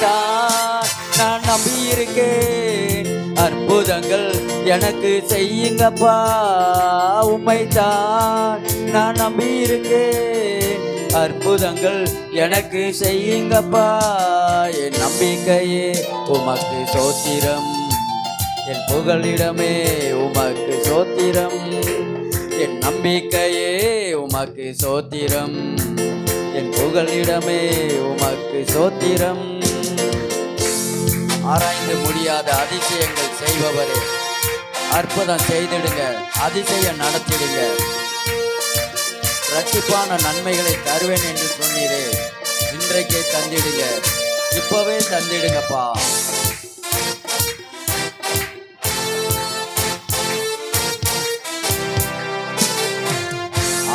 உம்மைத்தான் நான் நம்பியிருக்கேன். அற்புதங்கள் எனக்கு செய்யுங்கப்பா, உம்மைத்தான் நான் நம்பியிருக்கேன். அற்புதங்கள் எனக்கு செய்யுங்கப்பா, என் நம்பிக்கையே உமக்கு சோத்திரம், என் புகலிடமே உமக்கு சோத்திரம். என் நம்பிக்கையே உமக்கு சோத்திரம், என் புகலிடமே உமக்கு சோத்திரம். ஆராய்ந்து முடியாத அதிசயங்கள் செய்பவரே, அற்புதம் செய்திடுங்க, அதிசயம் நடத்திடுங்க. இரட்டிப்பான நன்மைகளை தருவேன் என்று சொன்னீரே, இன்றைக்கே தந்திடுங்க, இப்பவே தந்திடுங்கப்பா.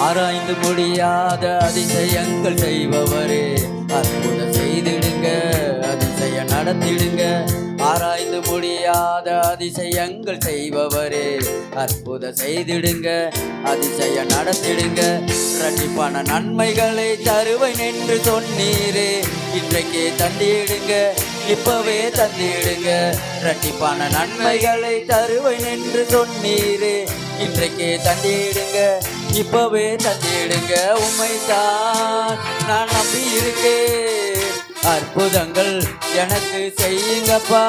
ஆராய்ந்து முடியாத அதிசயங்கள் செய்பவரே, அற்புதம் செய்திடுங்க, அதிசயம் நடத்திடுங்க. ஆராய்ந்து முடியாத அதிசயங்கள் செய்பவரே, அற்புதம் செய்திடுங்க, அதிசயம் நடத்திடுங்க. இரட்டிப்பான நன்மைகளை தருவேன் என்று சொன்னீரே, இன்றைக்கே தந்திடுங்க, இப்பவே தந்திடுங்க. இரட்டிப்பான நன்மைகளை தருவேன் என்று சொன்னீரே, இன்றைக்கே தந்திடுங்க, இப்பவே தந்திடுங்க. உம்மைத்தான் நான் நம்பியிருக்கேன். அற்புதங்கள் எனக்கு செய்யுங்கப்பா,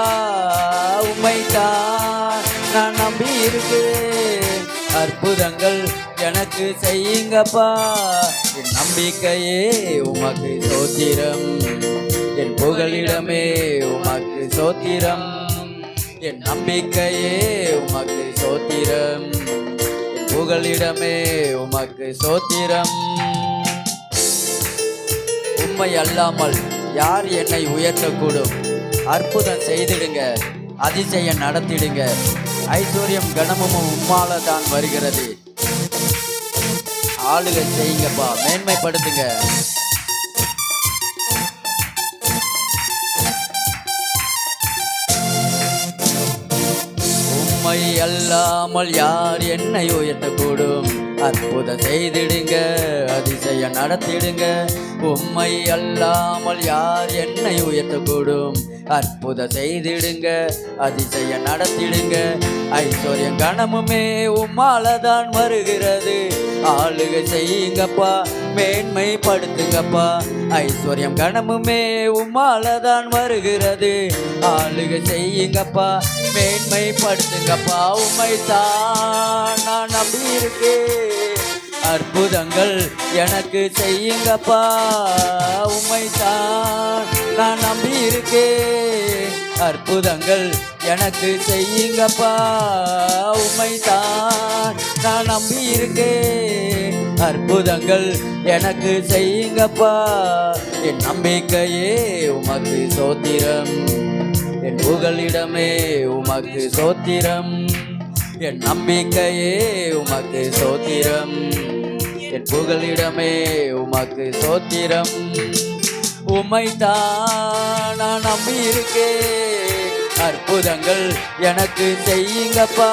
உம்மைத்தான் நான் நம்பியிருக்கேன். அற்புதங்கள் எனக்கு செய்யுங்கப்பா, என் நம்பிக்கையே உமக்கு சோத்திரம், என் புகலிடமே உமக்கு சோத்திரம். என் நம்பிக்கையே உமக்கு சோத்திரம், என் புகலிடமே உமக்கு சோத்திரம். உம்மை அல்லாமல் யார் என்னை உயர்த்தக்கூடும்? அற்புதம் செய்திடுங்க, அதிசயம் நடத்திடுங்க. ஐஸ்வர்யம் கனமும் உம்மால தான் வருகிறது. ஆளுகை செய்யுங்கப்பா, மேன்மைப்படுத்துங்க. உம்மை அல்லாமல் யார் என்னை உயர்த்தக்கூடும்? அற்புதம் செய்திடுங்க, அதிசயம் நடத்திடுங்க. உம்மை அல்லாமல் யார் என்னை உயர்த்தக்கூடும்? அற்புதம் செய்திடுங்க, அதிசயம் நடத்திடுங்க. ஐஸ்வர்யம் கனமுமே உம்மாலதான் வருகிறது. ஆளுகை செய்யுங்கப்பா, மேன்மைப்படுத்துங்கப்பா. ஐஸ்வர்யம் கனமுமே உம்மாலதான் வருகிறது. ஆளுகை செய்யுங்கப்பா, மேன்மைப்படுத்துங்கப்பா. உம்மைத்தான் நான் நம்பியிருக்கேன். அற்புதங்கள் எனக்கு செய்யுங்கப்பா, உம்மைத்தான் நான் நம்பியிருக்கேன். அற்புதங்கள் எனக்கு செய்யுங்கப்பா, உம்மைத்தான் நான் நம்பியிருக்கேன். அற்புதங்கள் எனக்கு செய்யுங்கப்பா, என் நம்பிக்கையே உமக்கு சோத்திரம், என் புகலிடமே உமக்கு சோத்திரம். என் நம்பிக்கையே உமக்கு சோத்திரம், என் புகலிடமே உமக்கு சோத்திரம். உம்மைத்தான் நான் நம்பியிருக்கேன். அற்புதங்கள் எனக்கு செய்யுங்கப்பா,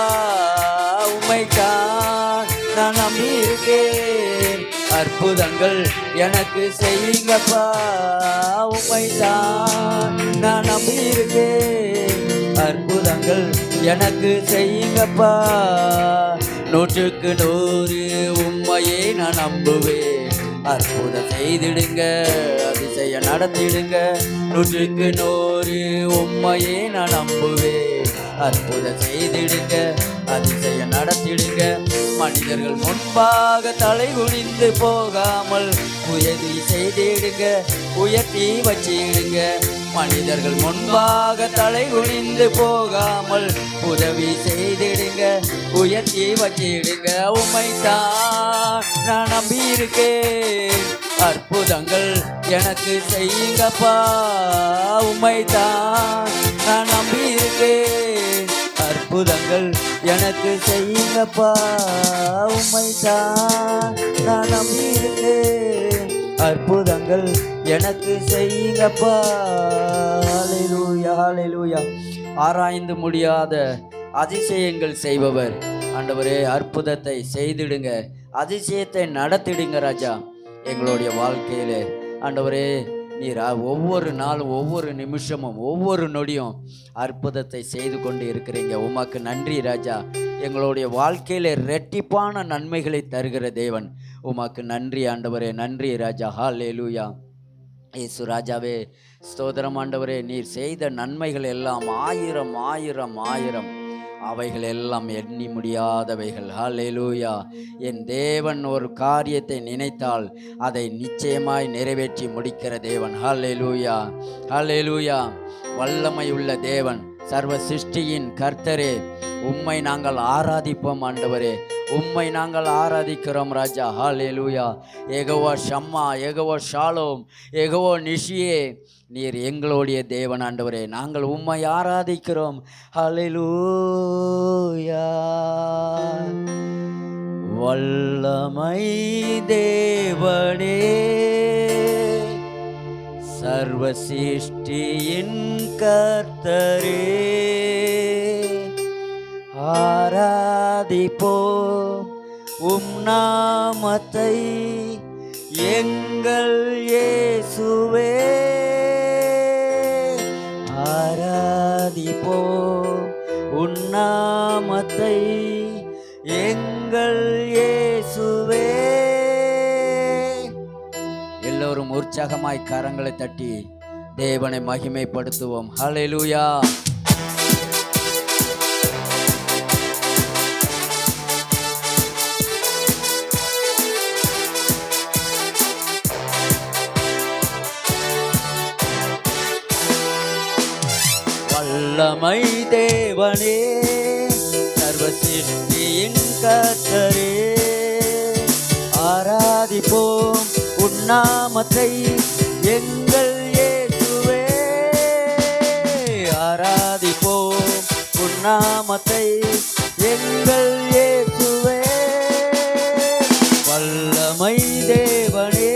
உம்மைத்தான் நான் நம்பியிருக்கேன். அற்புதங்கள் எனக்கு செய்யுங்கப்பா, உம்மைத்தான் நான் நம்பியிருக்கேன். அற்புதங்கள் எனக்கு செய்யுங்கப்பா. 100க்கு 100 உம்மையே நான் நம்புவேன். அற்புதம் செய்திடுங்க, அதிசயம் நடத்திடுங்க. 100க்கு 100 உம்மையே நான் நம்புவேன். அற்புதம் செய்திடுங்க, அதிசயம் நடத்திடுங்க. மனிதர்கள் முன்பாக தலை குனிந்து போகாமல் உயர்த்தி செய்திடுங்க, உயர்த்தி வச்சிடுங்க. மனிதர்கள் முன்பாக தலை குனிந்து போகாமல் உதவி செய்திடுங்க, உயர்த்தி வச்சிடுங்க. உம்மைத்தான் நான் நம்பியிருக்கேன். அற்புதங்கள் எனக்கு செய்யுங்கப்பா, உம்மைத்தான் நான் நம்பியிருக்கேன். அற்புதங்கள் எனக்கு செய்யுங்கப்பா, உம்மைத்தான் நான் நம்பியிருக்கேன். அற்புதங்கள் எனக்கு செய்யுங்கப்பா. ஹல்லேலூயா, ஹல்லேலூயா. ஆராய்ந்து முடியாத அதிசயங்கள் செய்பவர் ஆண்டவரே, அற்புதத்தை செய்திடுங்க, அதிசயத்தை நடத்திடுங்க ராஜா. எங்களுடைய வாழ்க்கையிலே ஆண்டவரே, நீர் ஒவ்வொரு நாளும் ஒவ்வொரு நிமிஷமும் ஒவ்வொரு நொடியும் அற்புதத்தை செய்து கொண்டு இருக்கிறீங்க. உமக்கு நன்றி ராஜா. எங்களுடைய வாழ்க்கையில் ரெட்டிப்பான நன்மைகளை தருகிற தேவன், உமக்கு நன்றி ஆண்டவரே. நன்றி ராஜா. ஹல்லேலூயா. இயேசு ராஜாவே ஸ்தோத்திரம் ஆண்டவரே. நீர் செய்த நன்மைகள் எல்லாம் ஆயிரம் ஆயிரம் ஆயிரம், அவைகள் எல்லாம் எண்ணி முடியாதவைகள். ஹல்லேலூயா. என் தேவன் ஒரு காரியத்தை நினைத்தால் அதை நிச்சயமாய் நிறைவேற்றி முடிக்கிற தேவன். ஹல்லேலூயா. ஹல்லேலூயா. வல்லமை உள்ள தேவன், சர்வ சிருஷ்டியின் கர்த்தரே, உம்மை நாங்கள் ஆராதிப்போம் ஆண்டவரே. உம்மை நாங்கள் ஆராதிக்கிறோம் ராஜா. ஹல்லேலூயா. யெகோவா ஷம்மா, யெகோவா ஷாலோம், யெகோவா நிஷியே, நீர் எங்களுடைய தேவன் ஆண்டவரே. நாங்கள் உம்மை ஆராதிக்கிறோம். ஹல்லேலூயா. வல்லமை தேவனே, சர்வ சிருஷ்டியின் கர்த்தரே, ஆராதிப்போம் உம் நாமத்தை எங்கள் இயேசுவே. ஆராதிப்போம் உம் நாமத்தை எங்கள் இயேசுவே. எல்லோரும் உற்சாகமாய் கரங்களை தட்டி தேவனை மகிமைப்படுத்துவோம். ஹல்லேலூயா. வல்லமை தேவனே, சர்வ சிருஷ்டியின் கர்த்தரே, ஆராதிப்போம் உம் நாமத்தை எங்கள் இயேசுவே. ஆராதிப்போம் உம் நாமத்தை எங்கள் இயேசுவே. வல்லமை தேவனே,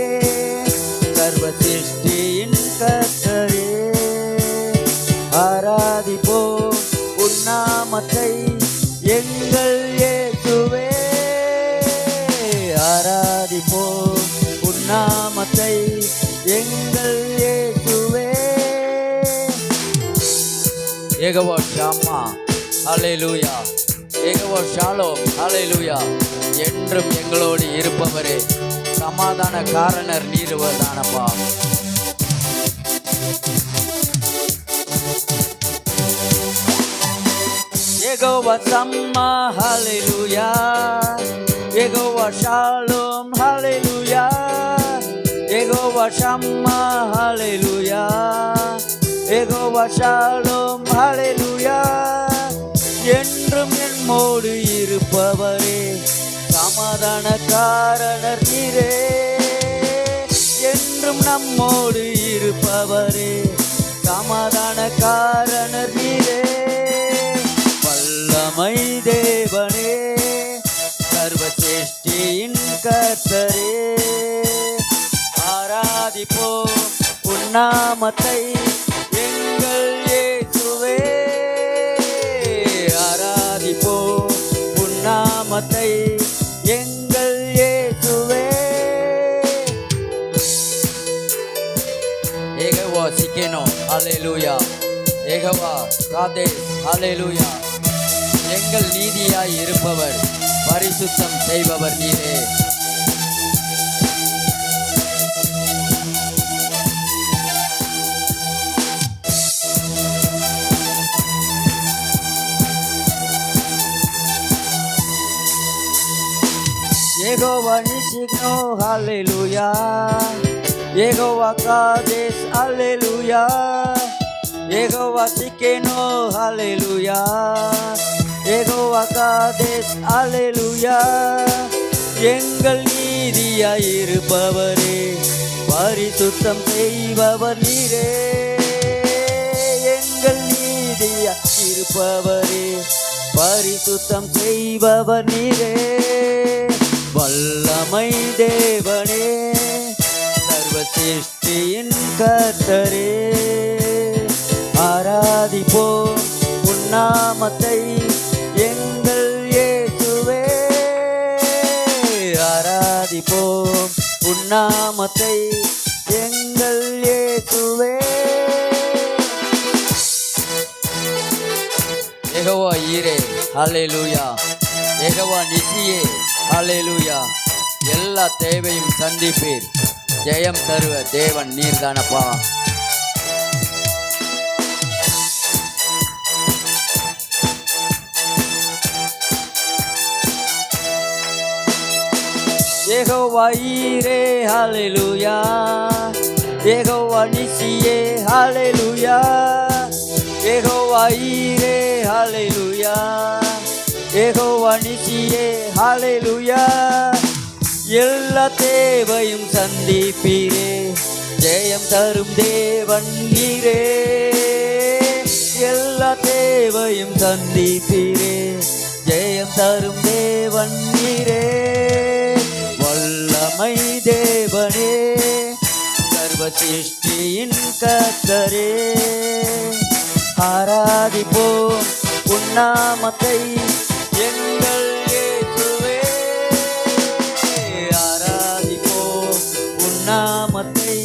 சர்வ சிருஷ்டியின் கர்த்தரே, ஆராதிப்போம் உம் நாமத்தை எங்கள் இயேசுவே. ஆராதிப்போம் உம் நாமத்தை எங்கள் இயேசுவே. யெகோவா ஷம்மா, ஹல்லேலூயா. யெகோவா ஷாலோம், ஹல்லேலூயா. என்றும் எங்களோடு இருப்பவரே, சமாதான காரணர் நீருவதானப்பா. யெகோவா ஷம்மா, ஹல்லேலூயா. யெகோவா ஷாலோம், ஹல்லேலூயா. யெகோவா ஷம்மா, ஹல்லேலூயா. யெகோவா ஷாலோம், ஹல்லேலூயா. என்றும் என்னோடு இருப்பவரே, சமாதான காரணர் நீரே. என்றும் நம்மோடு இருப்பவரே, சமாதான காரணர் நீரே. வல்லமை தேவனே, சர்வ சிருஷ்டியின் கர்த்தரே, ஆராதிப்போம் உம் நாமத்தை எங்கள் இயேசுவே. ஆராதிப்போம் உம் நாமத்தை எங்கள் இயேசுவே. யெகோவா சிக்கேனோ, ஹல்லேலூயா. யெகோவா காதேஸ், ஹல்லேலூயா. எங்கள் நீதியாய் இருப்பவர், பரிசுத்தம் செய்பவர் நீரே. யெகோவா நிஷிக்னோ, ஹல்லேலூயா. யெகோவா காதேஸ், ஹல்லேலூயா. யெகோவா சிக்கேனோ, ஹல்லேலூயா. யெகோவா காதேஸ், ஹல்லேலூயா. எங்கள் நீதியாய் இருப்பவரே, பரிசுத்தம் செய்பவர் நீரே. எங்கள் நீதியாய் இருப்பவரே, பரிசுத்தம் செய்பவர் நீரே. வல்லமை தேவனே, சர்வ சிருஷ்டியின் கர்த்தரே, ஆராதிப்போம் உம் நாமத்தை எங்கள் இயேசுவே. ஆராதிப்போம் உம் நாமத்தை எங்கள் இயேசுவே. யெகோவா ஈரே, ஹல்லேலூயா. யெகோவா நிசியே, ஹல்லேலூயா. எல்லா தேவையும் சந்திப்பீர். ஜெயம் தருவ தேவன் நீர்தானப்பா. யெகோவா ஈரே, ஹல்லேலூயா. யெகோவா நிசியே, ஹல்லேலூயா. யெகோவா ஈரே, ஹல்லேலூயா. யெகோவா நிசியே, ஹல்லேலூயா. எல்லா தேவையும் சந்திப்பீரே. ஜெயம் தரும் தேவன் நீரே. எல்லா தேவையும் சந்திப்பீரே. ஜெயம் தரும் தேவன் நீரே. வல்லமை தேவனே, சர்வ சிருஷ்டியின் கர்த்தரே, ஆராதிப்போம் உன் நாமத்தை எங்கள் இயேசுவே. ஆராதிப்போம் உன் நாமத்தை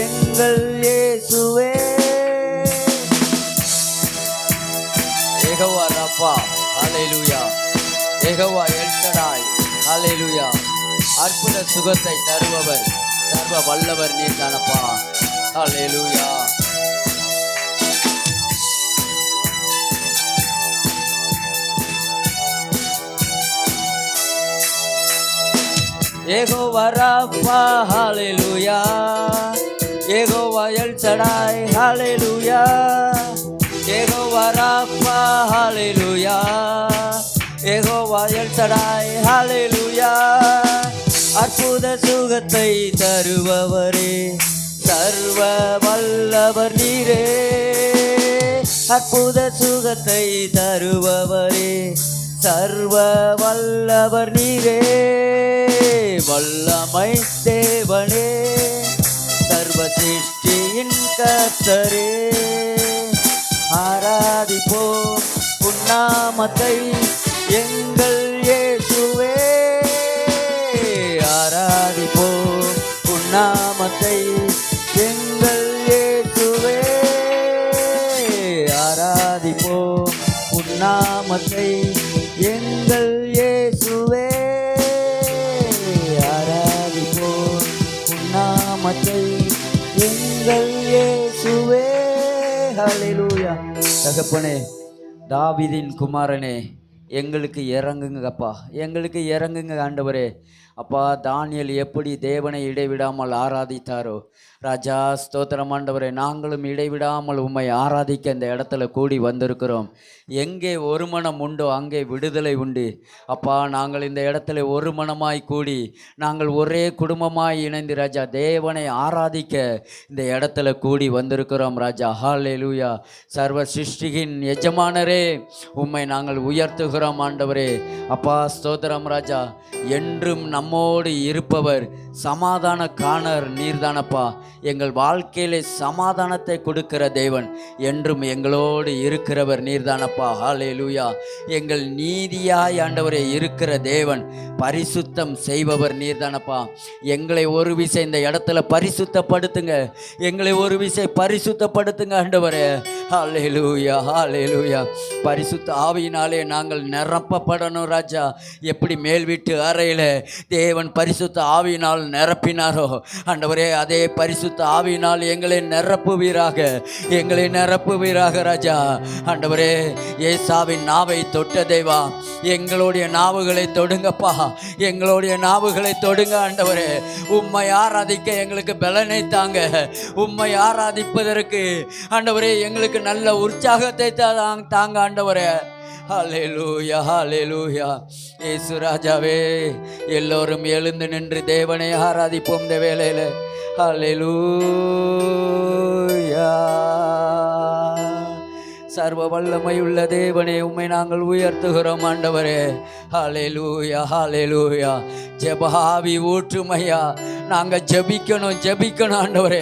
எங்கள் இயேசுவே. யெகோவா ராஃபா, ஹல்லேலூயா. யெகோவா எல் ஷடாய், ஹல்லேலூயா. அற்புத சுகத்தை தருபவர், சர்வ வல்லவர் நீர்தானப்பா. ஹல்லேலூயா. யெகோவா ராஃபா, ஹல்லேலூயா. யெகோவா எல் ஷடாய், ஹல்லேலூயா. யெகோவா ராஃபா, ஹல்லேலூயா. யெகோவா எல் ஷடாய், ஹல்லேலூயா. அற்புத சுகத்தை தருபவரே, சர்வ வல்லவர் நீரே. அற்புத சுகத்தை தருபவரே, சர்வ வல்லவர் நீரே. வல்லமை தேவனே, சர்வ சிருஷ்டியின் கர்த்தரே, ஆராதிப்போம் உன் நாமத்தை எங்கள் இயேசுவே. ஆராதிப்போம் உன் நாமத்தை எங்கள் இயேசுவே. ஆராதிப்போம் உன் நாமத்தை எங்கள் இயேசுவே. ஆராதிப்போம் உன் நாமத்தை எங்கள் இயேசுவே. ஹல்லேலூயா. தகப்பனே, தாவீதின் குமாரனே, எங்களுக்கு இறங்குங்கப்பா, எங்களுக்கு இறங்குங்க ஆண்டவரே. அப்பா, தானியேல் எப்படி தேவனை இடைவிடாமல் ஆராதித்தாரோ, ராஜா ஸ்தோத்திரம் ஆண்டவரே, நாங்களும் இடைவிடாமல் உம்மை ஆராதிக்க இந்த இடத்துல கூடி வந்திருக்கிறோம். எங்கே ஒரு மனம் உண்டோ அங்கே விடுதலை உண்டு. அப்பா, நாங்கள் இந்த இடத்துல ஒரு மனமாய் கூடி நாங்கள் ஒரே குடும்பமாய் இணைந்து ராஜா தேவனை ஆராதிக்க இந்த இடத்துல கூடி வந்திருக்கிறோம் ராஜா. ஹல்லேலூயா. சர்வ சிருஷ்டியின் எஜமானரே, உம்மை நாங்கள் உயர்த்துகிறோம் ஆண்டவரே. அப்பா ஸ்தோத்திரம் ராஜா. என்றும் நம்மோடு இருப்பவர் சமாதான காணர் நீர்தானப்பா. எங்கள் வாழ்க்கையிலே சமாதானத்தை கொடுக்கிற தேவன், என்றும் எங்களோடு இருக்கிறவர் நீர்தானப்பா. ஹல்லேலூயா. எங்கள் நீதியாய் ஆண்டவரே இருக்கிற தேவன், பரிசுத்தம் செய்பவர் நீர்தானப்பா. எங்களை ஒரு விசை இந்த இடத்துல பரிசுத்தப்படுத்துங்க, எங்களை ஒரு விசை பரிசுத்தப்படுத்துங்க ஆண்டவரே. ஹல்லேலூயா, ஹல்லேலூயா. பரிசுத்த ஆவியினாலே நாங்கள் நிரப்பப்படணும் ராஜா. எப்படி மேல் வீட்டு அறையில் தேவன் பரிசுத்த ஆவியினால் நிரப்பினாரோ ஆண்டவரே, அதே பரிசுத்த ஆவியினால் எங்களை நிரப்புவீராக, எங்களை நிரப்புவீராக ராஜா. ஆண்டவரே, ஏசாவின் நாவை தொட்ட தேவா, எங்களுடைய நாவுகளை தொடுங்கப்பா, எங்களுடைய நாவுகளை தொடுங்க ஆண்டவரே. உம்மை ஆராதிக்க எங்களுக்கு பலனை தாங்க, உம்மை ஆராதிப்பதற்கு ஆண்டவரே எங்களுக்கு நல்ல உற்சாகத்தை தாங்க ஆண்டவரே. ஹல்லேலூயா, ஹல்லேலூயா. இயேசு ராஜாவே, எல்லோரும் எழுந்து நின்று தேவனை ஆராதிப்போம் இந்த வேளையில. ஹல்லேலூயா. சர்வ வல்லமையுள்ள தேவனே, உம்மை நாங்கள் உயர்த்துகிறோம் ஆண்டவரே. ஹல்லேலூயா, ஹல்லேலூயா. ஜெப ஆவி ஊற்றுமையா, நாங்கள் ஜெபிக்கணும் ஆண்டவரே.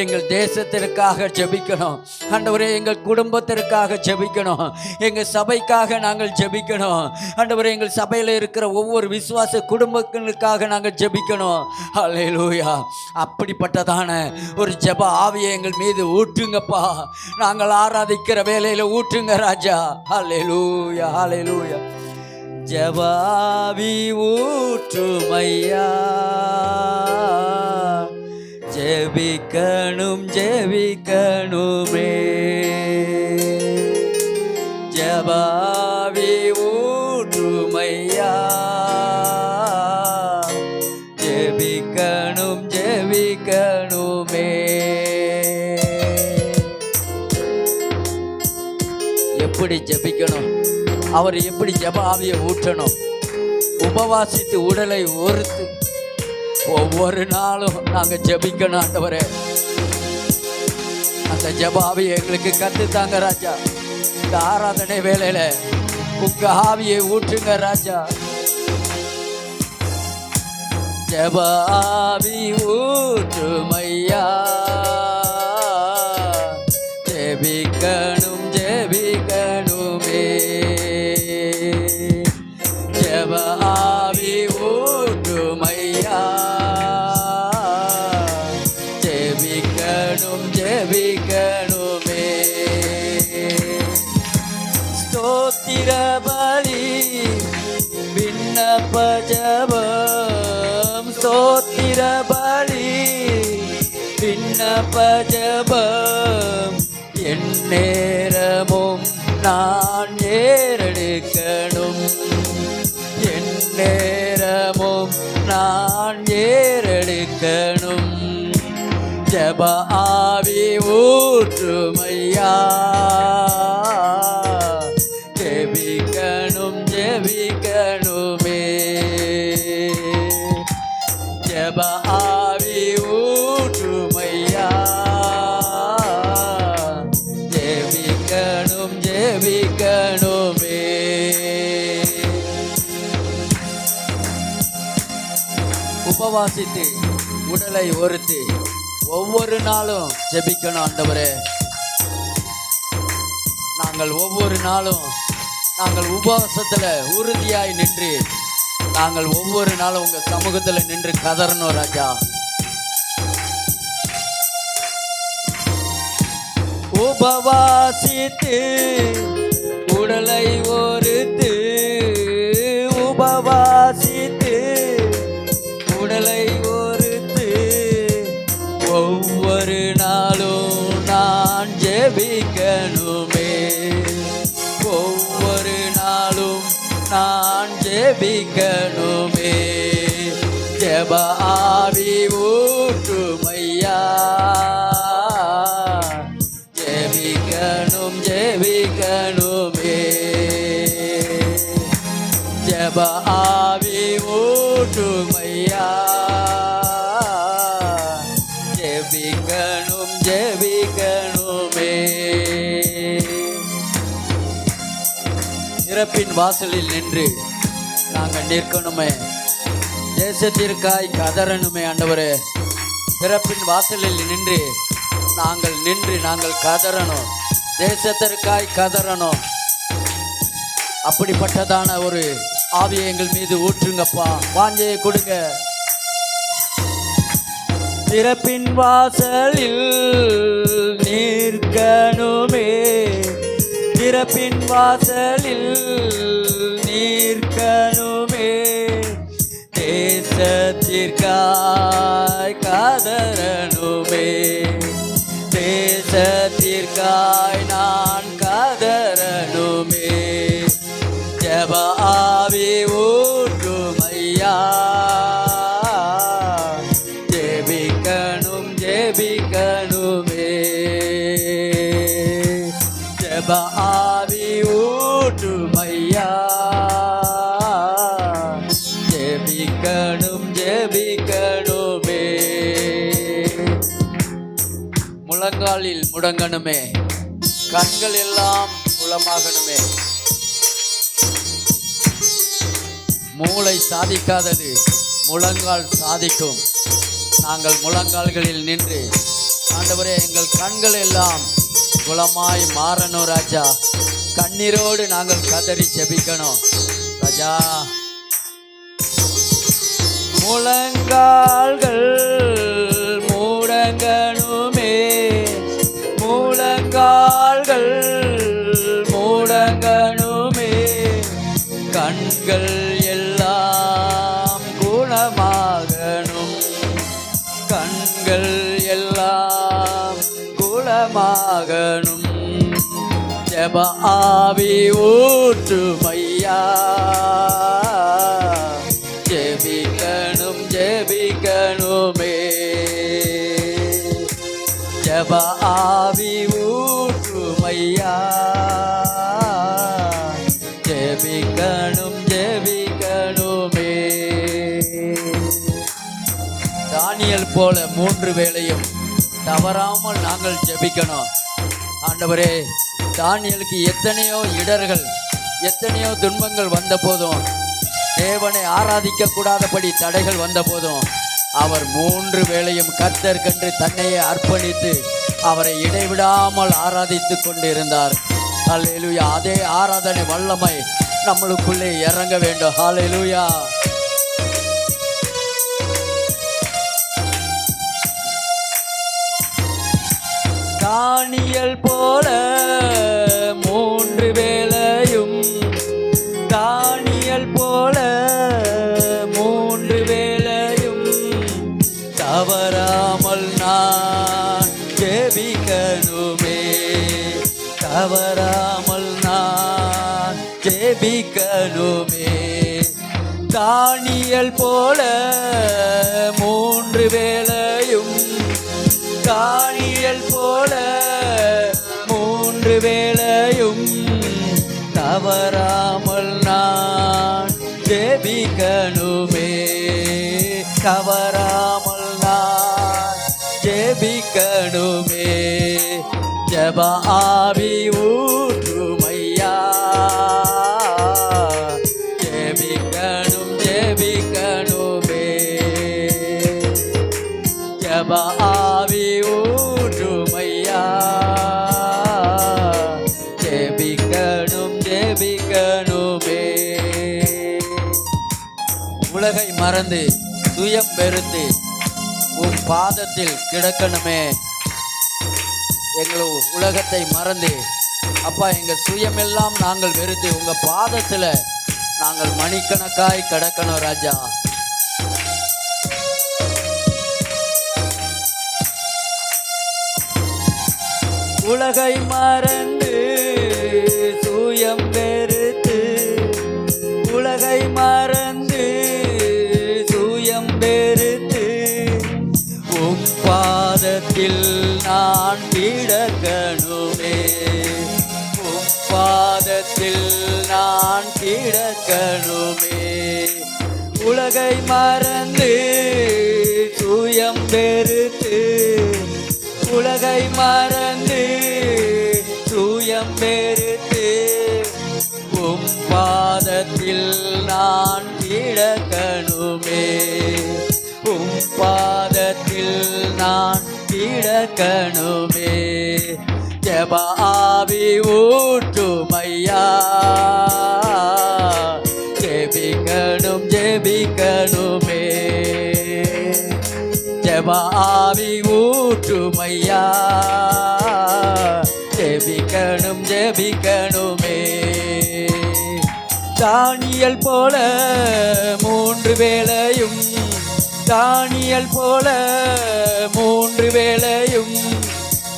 எங்கள் தேசத்திற்காக ஜெபிக்கணும் ஆண்டவரே, எங்கள் குடும்பத்திற்காக ஜெபிக்கணும், எங்கள் சபைக்காக நாங்கள் ஜெபிக்கணும் ஆண்டவரே, எங்கள் சபையில் இருக்கிற ஒவ்வொரு விசுவாச குடும்பங்களுக்காக நாங்கள் ஜெபிக்கணும். ஹல்லேலூயா. அப்படிப்பட்டதான ஒரு ஜெப ஆவியை எங்கள் மீது ஊற்றுங்கப்பா. நாங்கள் ஆராதிக்கிற வேலையில் ஊற்றுங்க ராஜா. ஹல்லேலூயா, ஹல்லேலூயா. ஜெபாவி ஊற்றுமையா, ஜெபிக்கணுமே. ஜெபாவி ஊற்றுமையா, ஜெபிக்கணுமே. எப்படி ஜெபிக்கணும், அவர் எப்படி ஜெப ஆவியை ஊற்றணும்? உபவாசித்து உடலை ஒருத்து ஒவ்வொரு நாளும் நாங்கள் ஜெபிக்கணும் ஆண்டவரே. அந்த ஜெப ஆவியை எங்களுக்கு கற்றுத்தாங்க ராஜா. இந்த ஆராதனை வேளையில உங்க ஆவியை ஊற்றுங்க ராஜா. ஜெப ஆவி ஊற்றுமையா, ஜெபிக்கணுமே. ஜெப ஆவி ஊற்றுமையா, ஜெபிக்கணுமே. ஸ்தோத்திர பலி விண்ணப்ப ஜெபம், ஸ்தோத்திர பலி விண்ணப்ப ஜெபம், என் நேரமும் நான் ஏறெடுக்கணும், என் நேரமும் நான் ஏறெடுக்கணும். ஜெப ஆவி ஊற்றுமையா, ஜெபிக்கணுமே. ஜெப ஆவி ஊற்றுமையா, ஜெபிக்கணுமே. உபவாசித்து உடலை ஒருத்தி ஒவ்வொரு நாளும் ஜெபிக்கணும் ஆண்டவரே. நாங்கள் ஒவ்வொரு நாளும் நாங்கள் உபவாசத்துல உறுதியாய் நின்று நாங்கள் ஒவ்வொரு நாளும் உங்க சமூகத்துல நின்று கதறணும் ராஜா. உபவாசித்து உடலை ஒருத்து, உபவாசித்து உடலை ஒருத்து ஒவ்வொரு நாளும் நான் ஜெபிக்கணுமே, ஒவ்வொரு நாளும் நான் ஜெபிக்கணுமே. ஜெப ஆவி ஊற்றுமையா, ஜெபிக்கணுமே. ஜெப ஆவி ஊற்றுமையா, ஜெபிக்கணுமே. இறப்பின் வாசலில் நின்று நாங்கள் நிற்கணுமே, தேசத்திற்காய் கதறணுமே ஆண்டவரே. இறப்பின் வாசலில் நின்று நாங்கள் கதறணும், தேசத்திற்காய் கதறணும். அப்படிப்பட்டதான ஒரு ஆவியை எங்கள் மீது ஊற்றுங்கப்பா. வாஞ்சையை கொடுங்க. திறப்பின் வாசலில் நிற்கணுமே, திறப்பின் வாசலில் நிற்கணுமே. தேசத்திற்காய் கதறணுமே, தேசத்திற்காய் நான் கதறணுமே. ஜெப ஆவி ஊற்றுமையா, ஜெபிக்கணுமே. ஜெப ஆவி ஊற்றுமையா, ஜெபிக்கணுமே. முழங்காலில் முடங்கணுமே, கண்கள் எல்லாம் குளமாகணுமே. மூளை சாதிக்காதது முழங்கால் சாதிக்கும். நாங்கள் முழங்கால்களில் நின்று ஆண்டவரே எங்கள் கண்கள் எல்லாம் குளமாய் மாறணும் ராஜா. கண்ணீரோடு நாங்கள் கதறி ஜெபிக்கணும் ராஜா. முழங்கால்கள் மூடங்கணுமே, முழங்கால்கள் மூடங்கணுமே, கண்கள் எல்லாம் குணமாகணும், கண்கள் எல்லாம் குணமாகணும். ஜெப ஆவி ஊற்றுமையா, ஜெபிக்கணும் ஜெபிக்கணுமே. ஜெப ஆவி ஊற்றுமையா, ஜெபிக்கணும் ஜெபிக்கணுமே. தானியேல் போல 3 வேளையும் தவறாமல் நாங்கள் ஜெபிக்கணும் ஆண்டவரே. தானியேலுக்கு எத்தனையோ இடர்கள், எத்தனையோ துன்பங்கள் வந்த போதும், தேவனை ஆராதிக்க கூடாதபடி தடைகள் வந்த போதும், அவர் 3 வேளையும் கர்த்தர்க்கென்று தன்னையே அர்ப்பணித்து அவரை இடைவிடாமல் ஆராதித்து கொண்டிருந்தார். ஹல்லேலூயா. அதே ஆராதனை வல்லமை நம்மளுக்குள்ளே இறங்க வேண்டும். ஹல்லேலூயா. தானியேல் போல 3 வேளையும், தானியேல் போல 3 வேளையும் தவறாமல் நான் ஜெபிக்கணுமே, தவறாமல் நான் ஜெபிக்கணுமே. தானியேல் போல 3 வேளையும், தானியேல் போல 3 வேளையும் தவறாமல் நான் ஜெபிக்கணுமே, தவறாமல் நான் ஜெபிக்கணுமே. ஜெப ஆவி ஊற்றுமையா, ஜெபிக்கணும் ஜெபிக்கணுமே. ஜெப ஆவி ஊற்றுமையா, ஜெபிக்கணும் ஜெபிக்கணுமே. உலகை மறந்து சுயம் வெறுத்து உன் பாதத்தில் கிடக்கணுமே. எங்கள் உலகத்தை மறந்து அப்பா எங்கள் சுயமெல்லாம் நாங்கள் வெறுத்து உங்க பாதத்தில் நாங்கள் மணிக்கணக்காய் கிடக்கணும் ராஜா. உலகை மறந்து சுயம் வெறுத்து, உலகை மறந்து சுயம் வெறுத்து உம் பாதத்தில் நான் கிடக்கணுமே, உம் பாதத்தில் நான் கிடக்கணுமே. உலகை மறந்து சுயம் வெறுத்து, உலகை மறந்து சுயம் வெறுத்து உம் பாதத்தில் நான் கிடக்கணுமே, உம் பாதத்தில் நான் கிடக்கணுமே. ஜெப ஆவி ஊற்றுமையா, ஜெபிக்கணும் ஜெபிக்கணுமே. ஜெப ஆவி ஊற்றுமையா, ஜெபிக்கணும் ஜெபிக்கணுமே. தானியேல் போல 3 வேளையும், தானியேல் போல 3 வேளையும்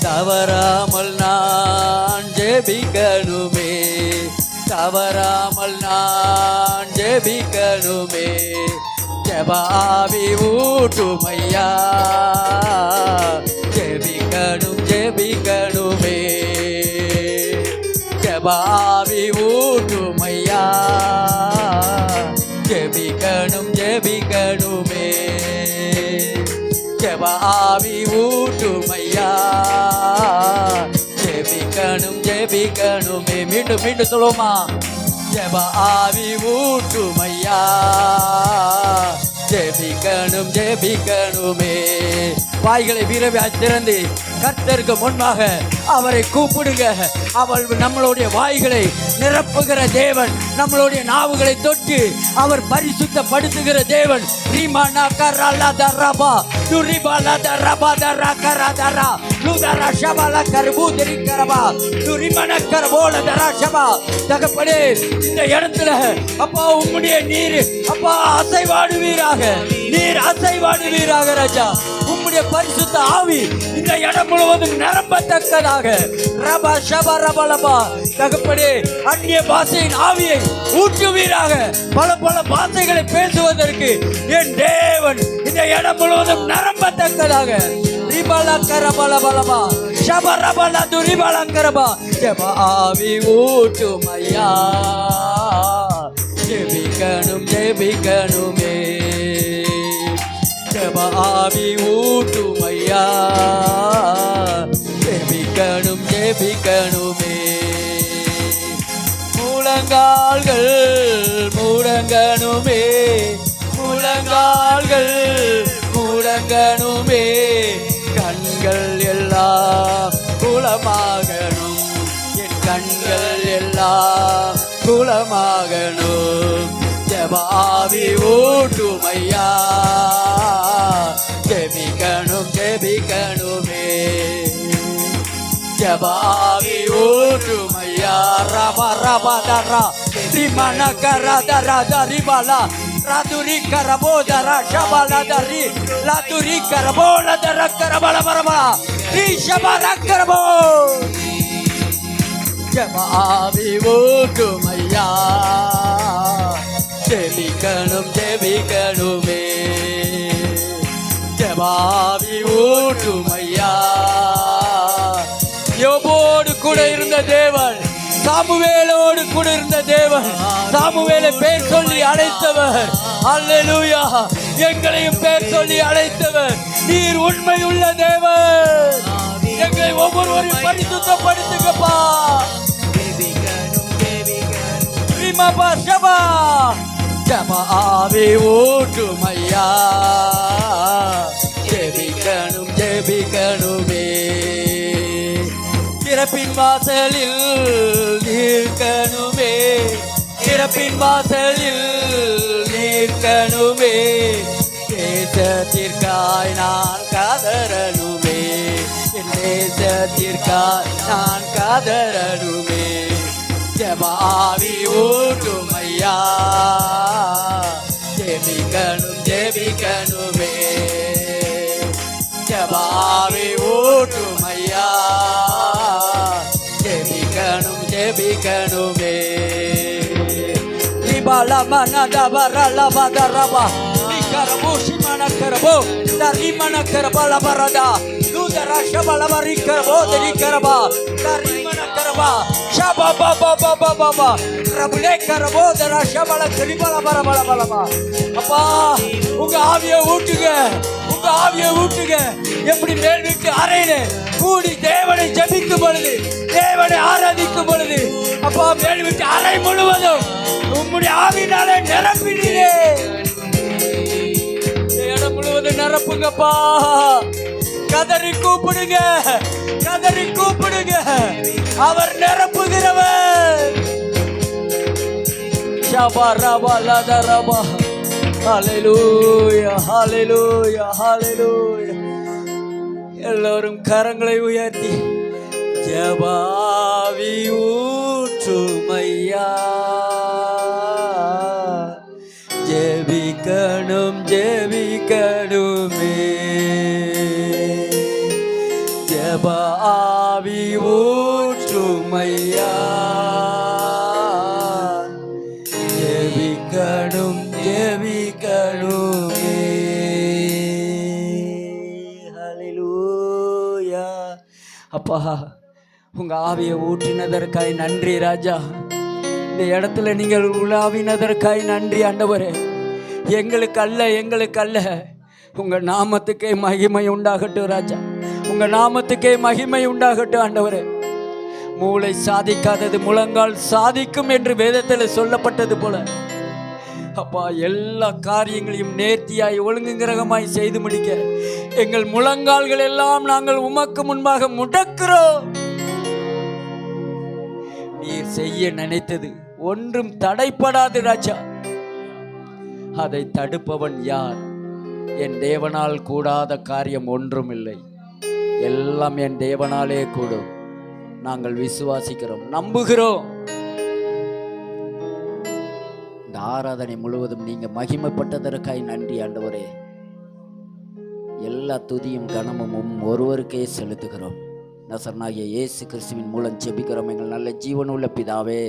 தவறாமல் நான் ஜெபிக்கணுமே, தவறாமல் நான் ஜெபிக்கணுமே. ஜெப ஆவி ஊற்றுமையா, ஜெபிக்கணும் ஜெபிக்கணுமே. ஜெப ஆவி ஊற்றுமையா, ஜெபிக்கணும் ஜெபிக்கணுமே. ஜெப ஆவி ஊற்றுமையா, ஜெபிக்கணும் ஜெபிக்கணுமே. மீண்டும் மீண்டும் சொல்லுவோமா? ஜெப ஆவி ஊற்றுமையா, ஜெபிக்கணும் ஜெபிக்கணுமே. வாய்களை விரைவாய் திறந்து கர்த்தருக்கு முன்பாக அவரை கூப்பிடுங்க. அவள் நம்மளுடைய வாய்களை நிரப்புகிற தேவன், நம்மளுடைய நாவுகளை தொட்டு அவர் பரிசுத்தப்படுத்துகிற தேவன். தகப்பனே, இந்த இடத்துல அப்பா உம்முடைய நீர் அப்பா அசைவாடுவீராக, நீர் அசைவாடுவீராக ராஜா. உம்முடைய பரிசுத்த ஆவி இந்த இடம் முழுவதும் நிரம்பத்தக்கதாக. ரபா ஷபா ரபலபா தகப்பனே, அந்நிய பாஷையின் ஆவியை ஊற்றுவீராக. பல பல பாஷைகளை பேசுவதற்கு என் தேவன் இந்த இடம் முழுவதும் நிரம்பத்தக்கதாக. ரிபலா கரபலபலபா ஷபா ரபலா துரிபலா கரபா. ஜெப ஆவி ஊற்றும் ஐயா, ஜெபிக்கணும் ஜெபிக்கணுமே. ஜெப ஆவி ஊற்றும் ஐயா, ஜெபிக்கணும் ஜெபிக்கணுமே. முழங்கால்கள் முழங்கணுமே, முழங்கால்கள் முழங்கணுமே. கண்கள் எல்லாம் குலமாகணும், என் கண்கள் எல்லாம் குலமாகணும். ஜெப ஆவி ஊற்றும் ஐயா, ஜெபிக்கணும் ஜெபிக்கணுமே. ஜெப ஆவி ஊற்றும் ஐயா. ரபா ரபா தரா ரிமன கரா தரா தரிபாலா ராதுரி கரபோ தரா ஷபாலா தரி லாதுரி கரபோ லதர கரபல பரபா ரி ஷபர கரபோ. ஜெப ஆவி ஊற்றும் ஐயா, ஜெபிக்கணும் ஜெபிக்கணுமே. ஜெப ஆவி ஊற்றும் ஐயா. யோபோடு கூட இருந்த தேவன், சாமுவேலோடு கூட இருந்த தேவன், சாமுவேலை பேர் சொல்லி அழைத்தவர். அல்லேலூயா. எங்களையும் பேர் சொல்லி அழைத்தவர். நீர் உண்மையுள்ள தேவன். எங்களை ஒவ்வொருவரையும் பரிசுத்தப்படுத்துங்கப்பா. ஜெப ஆவி ஊற்றும் ஐயா, ஜெபிக்கணும் ஜெபிக்கணுமே. திறப்பின் வாசலில் நிற்கணுமே, திறப்பின் வாசலில் நிற்கணுமே. தேசத்திற்காய் நான் காதரணுமே, என் தேசத்திற்காய் நான் காதரணுமே. ஜெப ஆவி ஊற்றும் ஐயா, ஜெபிக்கணும் ஜெபிக்கணுமே. ஜெப ஆவி ஊற்றும் ஐயா, ஜெபிக்கணும் ஜெபிக்கணுமே. ரிபாலா மனதா வரலா பதரபா நிகரபோ சிமனக்கரபோ தரிமனக்கரபல பரதா தூதரா ஷபல வரிக்கரபோ தெரிக்கரபா தரிமனக்கரபா ஷபா பாபா பாபா பாபா ரபுலே கரபோ தரா ஷபல கரிபல பரபல பலபா. அப்பா, உங்க ஆவியை ஊட்டுங்க, உங்க ஆவியை ஊட்டுங்க. எப்படி மேல் வீட்டு அறையில கூடி தேவனை ஜெபிக்கும் பொழுது, தேவனை ஆராதிக்கும் பொழுது, அப்பா மேல் வீட்டு அறை முழுவதும் உம்முடைய ஆவியினாலே நிரப்பினீரே. இடம் முழுவதும் நிரப்புங்கப்பா. கதறி கூப்பிடுங்க, கதறி கூப்பிடுங்க. அவர் நிரப்புகிறவர். ஷபா ரபா லதா ரபா. ஹல்லேலூயா ஹல்லேலூயா ஹல்லேலூயா. எல்லோரும் கரங்களை உயர்த்தி ஜெப ஆவி ஊற்றும் ஐயா, ஜெபிக்கணும் ஜெபிக்கணுமே. ஜெப ஆவி ஊற்றும் ஐயா, ஜெபிக்கணும் ஜெபிக்கணுமே. ஹல்லேலூயா. அப்பா, உங்க ஆவியை ஊற்றினதற்காய் நன்றி ராஜா. இந்த இடத்துல நீங்கள் உலாவினதற்காய் நன்றி ஆண்டவரே. எங்களுக்கு அல்ல, எங்களுக்கு அல்ல, உங்க நாமத்துக்கே மகிமை உண்டாகட்டும் ராஜா. உங்க நாமத்துக்கே மகிமை உண்டாகட்டும் ஆண்டவரே. மூளை சாதிக்காதது முழங்கால் சாதிக்கும் என்று வேதத்தில் சொல்லப்பட்டது போல அப்பா, எல்லா காரியங்களையும் நேர்த்தியாய் ஒழுங்குங்கிரகமாய் செய்து முடிக்க எங்கள் முழங்கால்கள் எல்லாம் நாங்கள் உமக்கு முன்பாக முடக்கிறோம். நீர் செய்ய நினைத்தது ஒன்றும் தடைப்படாது ராஜா. அதை தடுப்பவன் யார்? என் தேவனால் கூடாத காரியம் ஒன்றும் இல்லை. எல்லாம் என் தேவனாலே கூடும். நாங்கள் விசுவாசிக்கிறோம், நம்புகிறோம். இந்த ஆராதனை முழுவதும் நீங்க மகிமைப்பட்டதற்காய் நன்றி ஆண்டவரே. எல்லா துதியும் கனமும் ஒருவருக்கே செலுத்துகிறோம். நசரனாகிய இயேசு கிறிஸ்துவின் மூலம் ஜெபிக்கிறோம் எங்கள் நல்ல ஜீவனுள்ள பிதாவே.